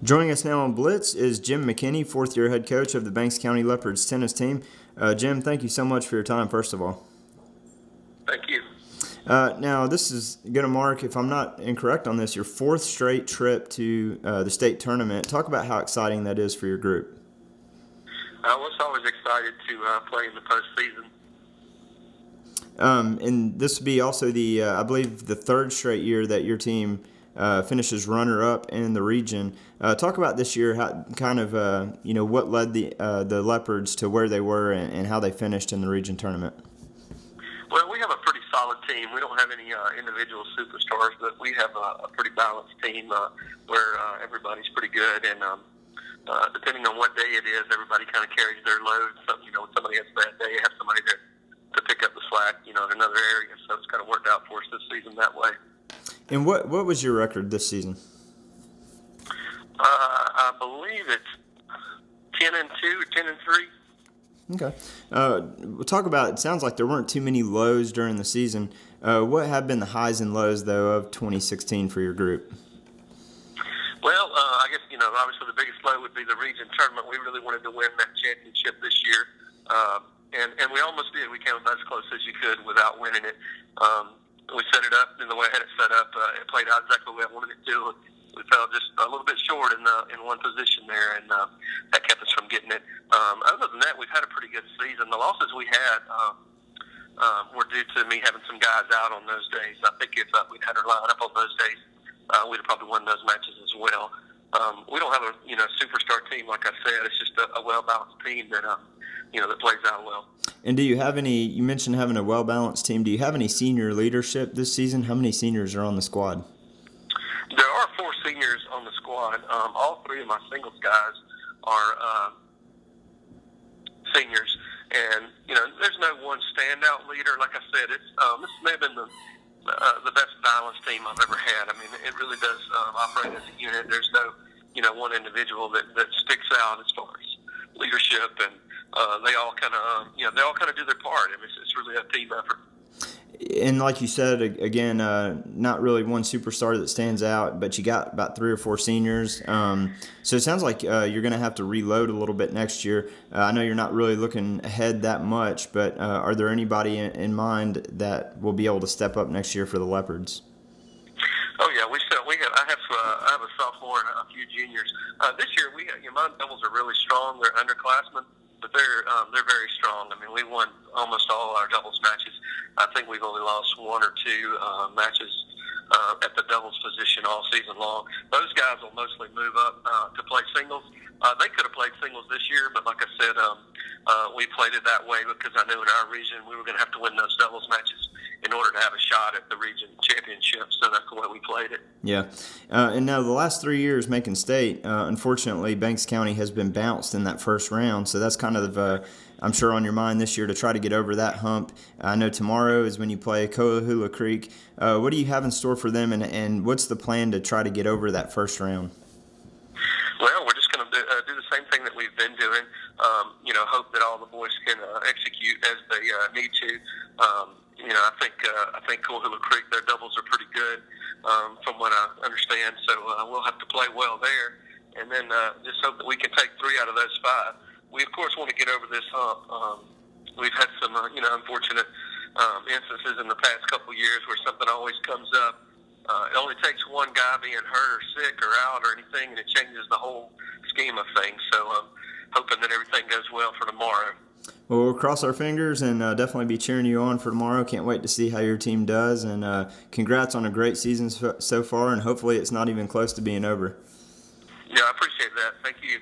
Joining us now on Blitz is Jim McKinney, fourth-year head coach of the Banks County Leopards tennis team. Jim, thank you so much for your time, first of all. Thank you. Now, this is going to mark, if I'm not incorrect on this, your fourth straight trip to the state tournament. Talk about how exciting that is for your group. I was always excited to play in the postseason. And this would be also the, I believe, the third straight year that your team finishes runner-up in the region. Talk about this year, how kind of what led the Leopards to where they were and how they finished in the region tournament. Well, we have a pretty solid team. We don't have any individual superstars, but we have a pretty balanced team where everybody's pretty good. And depending on what day it is, everybody kind of carries their load. So, when somebody has a bad day, you have somebody to pick up the slack, in another area. So it's kind of worked out for us this season that way. And what was your record this season? I believe it's 10-2 or 10-3. Okay. We'll talk about, it sounds like there weren't too many lows during the season. What have been the highs and lows, though, of 2016 for your group? Well, I guess, obviously the biggest low would be the region tournament. We really wanted to win that championship this year. And we almost did. We came about as close as you could without winning it. We set it up, and the way I had it set up, it played out exactly the way I wanted it to. We fell just a little bit short in one position there, and that kept us from getting it. Other than that, we've had a pretty good season. The losses we had were due to me having some guys out on those days. I think if we'd had our lineup on those days, we'd have probably won those matches as well. We don't have a superstar team, like I said. It's just a well-balanced team that that plays out well. And do you have any? You mentioned having a well-balanced team. Do you have any senior leadership this season? How many seniors are on the squad? There are 4 seniors on the squad. All 3 of my singles guys are seniors, and there's no one standout leader. Like I said, it's this may have been the best balanced team I've ever had. I mean, it really does operate as a unit. There's no one individual that sticks out as far as leadership, and they all kind of do their part. I mean, it's really a team effort. And like you said, again, not really one superstar that stands out, but you got about 3 or 4 seniors. So it sounds like you're going to have to reload a little bit next year. I know you're not really looking ahead that much, but are there anybody in mind that will be able to step up next year for the Leopards? Oh yeah, I have a sophomore and a few juniors. This year my doubles are really strong. They're underclassmen, but they're very strong. I mean, we won almost all our doubles matches. I think we've only lost 1 or 2 matches at the doubles position all season long. Those guys will mostly move up to play singles. They could have played singles this year, but like I said, we played it that way because I knew in our region we were going to have to win those doubles matches in order to have a shot at the region championship. So that's the way we played it. Yeah. And now the last 3 years making state, unfortunately, Banks County has been bounced in that first round. So that's kind of, I'm sure, on your mind this year to try to get over that hump. I know tomorrow is when you play Co Leopards. What do you have in store for them, and what's the plan to try to get over that first round? Well, we're just going to do the same thing that we've been doing. Hope that all the boys can execute as they need to. I think Co Leopards, their doubles are pretty good from what I understand. So we'll have to play well there, and then just hope that we can take 3 out of those 5. We of course want to get over this hump. We've had some unfortunate instances in the past couple of years where something always comes up. It only takes one guy being hurt or sick or out or anything, and it changes the whole scheme of things. So hoping that everything goes well for tomorrow. Well, we'll cross our fingers and definitely be cheering you on for tomorrow. Can't wait to see how your team does, and congrats on a great season so far, and hopefully it's not even close to being over. Yeah, I appreciate that. Thank you.